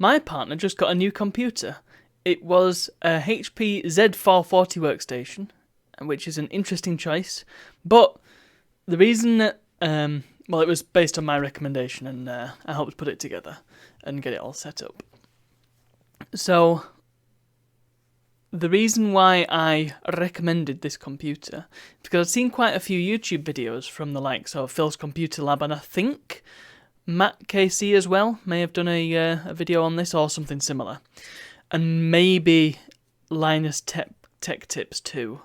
my partner just got a new computer. It was a HP Z440 workstation, which is an interesting choice. But the reason that, it was based on my recommendation, and I helped put it together and get it all set up. So the reason why I recommended this computer is because I've seen quite a few YouTube videos from the likes of Phil's Computer Lab, and I think Matt KC as well may have done a video on this or something similar. And maybe Linus Tech Tips too.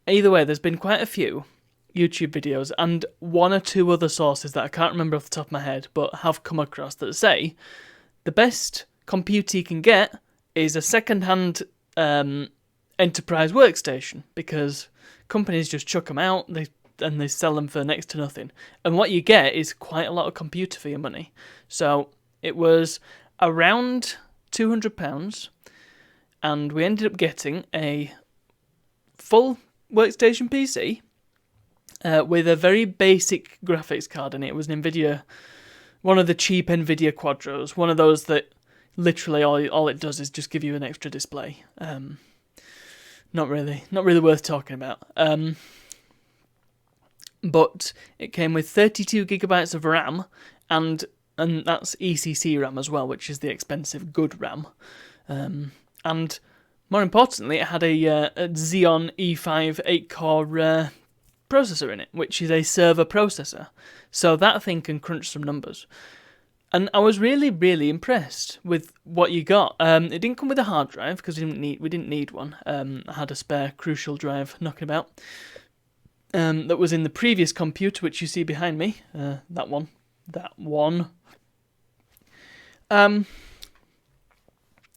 Either way, there's been quite a few YouTube videos and one or two other sources that I can't remember off the top of my head, but have come across that say the best computer you can get is a second-hand enterprise workstation, because companies just chuck them out and they sell them for next to nothing. And what you get is quite a lot of computer for your money. So it was around £200, and we ended up getting a full workstation PC with a very basic graphics card in it. It was an NVIDIA, one of the cheap NVIDIA Quadros, one of those that literally all it does is just give you an extra display. Not really worth talking about. But it came with 32 gigabytes of RAM, and that's ECC RAM as well, which is the expensive good RAM. And more importantly, it had a Xeon E5 8-core processor in it, which is a server processor. So that thing can crunch some numbers. And I was really, really impressed with what you got. It didn't come with a hard drive because we didn't need one. I had a spare Crucial drive knocking about. That was in the previous computer, which you see behind me. That one.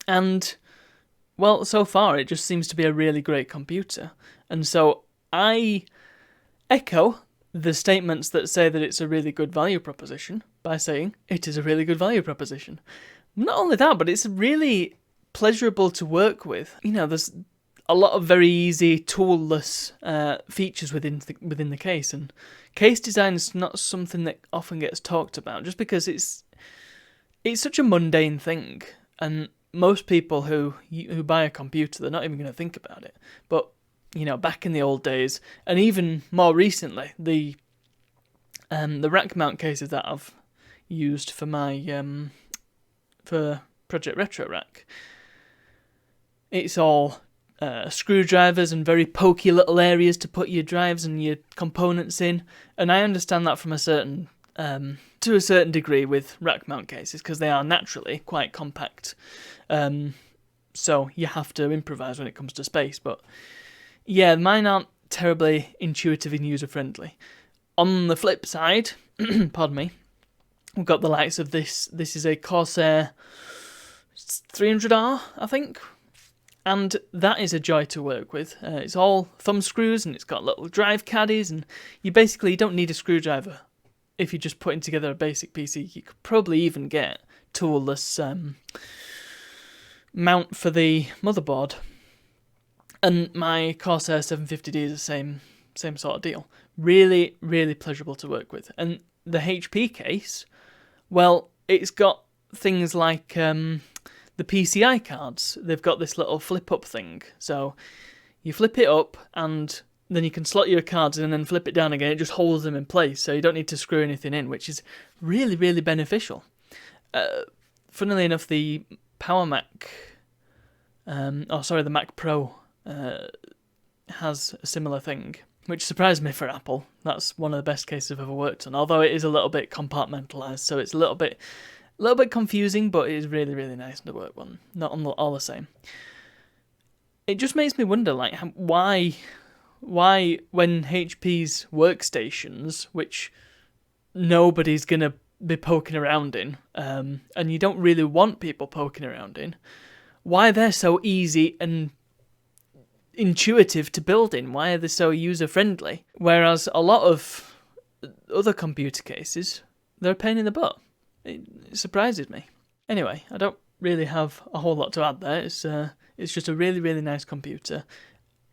And, well, so far it just seems to be a really great computer. And so I echo the statements that say that it's a really good value proposition by saying it is a really good value proposition. Not only that, but it's really pleasurable to work with. You know, there's a lot of very easy, toolless features within the case, and case design is not something that often gets talked about, just because it's such a mundane thing, and most people who buy a computer, they're not even going to think about it. But you know, back in the old days, and even more recently, the rack mount cases that I've used for my for Project Retro Rack, it's all screwdrivers and very pokey little areas to put your drives and your components in, and I understand that from a certain to a certain degree with rack mount cases, because they are naturally quite compact, so you have to improvise when it comes to space. But yeah, mine aren't terribly intuitive and user-friendly. On the flip side, pardon me, we've got the likes of this. This is a Corsair 300R, I think. And that is a joy to work with. It's all thumb screws, and it's got little drive caddies, and you don't need a screwdriver. If you're just putting together a basic PC, you could probably even get toolless mount for the motherboard. And my Corsair 750D is the same sort of deal. Really, really pleasurable to work with. And the HP case, well, it's got things like the PCI cards. They've got this little flip-up thing. So you flip it up, and then you can slot your cards in and then flip it down again. It just holds them in place, so you don't need to screw anything in, which is really, really beneficial. Funnily enough, the Power Mac, the Mac Pro, has a similar thing, which surprised me for Apple. That's one of the best cases I've ever worked on, although it is a little bit compartmentalized, so it's a little bit confusing, but it is really, really nice to work on. Not all the same. It just makes me wonder, like, why when HP's workstations, which nobody's gonna be poking around in, and you don't really want people poking around in, why they're so easy and intuitive to build in. Why are they so user-friendly? Whereas a lot of other computer cases, they're a pain in the butt. It surprises me. Anyway, I don't really have a whole lot to add there. It's just a really, really nice computer.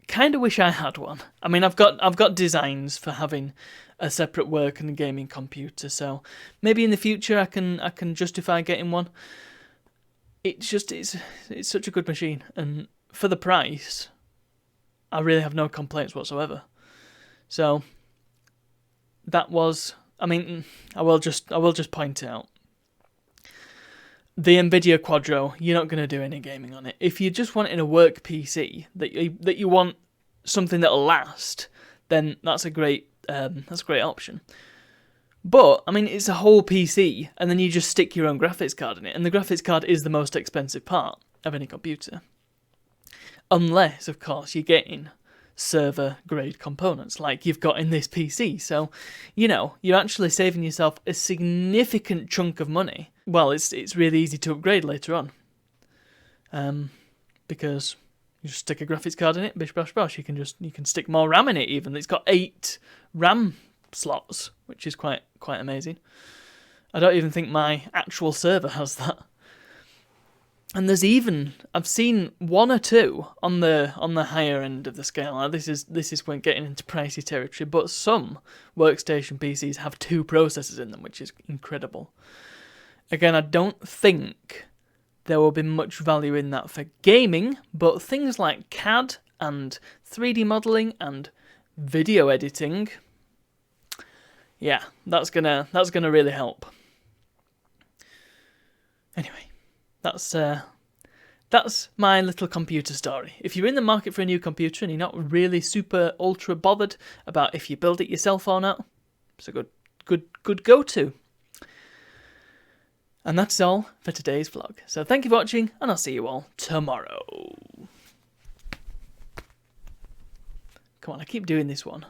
Kind of wish I had one. I mean, I've got designs for having a separate work and gaming computer, so maybe in the future I can justify getting one. it's such a good machine, and for the price, I really have no complaints whatsoever. So that was, I mean, I will just point out, the Nvidia Quadro, you're not going to do any gaming on it. If you just want in a work PC that you want something that'll last, then that's a great option. But I mean, it's a whole PC, and then you just stick your own graphics card in it, and the graphics card is the most expensive part of any computer, unless, of course, you're getting server grade components like you've got in this PC. So, you're actually saving yourself a significant chunk of money. Well, it's really easy to upgrade later on, because you just stick a graphics card in it, bish bash bosh. You can stick more RAM in it even. It's got 8 RAM slots, which is quite amazing. I don't even think my actual server has that. And there's even, I've seen 1 or 2 on the higher end of the scale. Now, this is when getting into pricey territory, but some workstation PCs have 2 processors in them, which is incredible. Again, I don't think there will be much value in that for gaming, but things like CAD and 3D modelling and video editing, yeah, that's gonna really help. Anyway, that's my little computer story. If you're in the market for a new computer and you're not really super ultra bothered about if you build it yourself or not, it's a good go-to. And that's all for today's vlog. So thank you for watching, and I'll see you all tomorrow. Come on, I keep doing this one.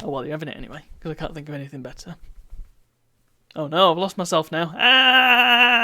Oh, well, you're having it anyway, because I can't think of anything better. Oh no, I've lost myself now. Ah!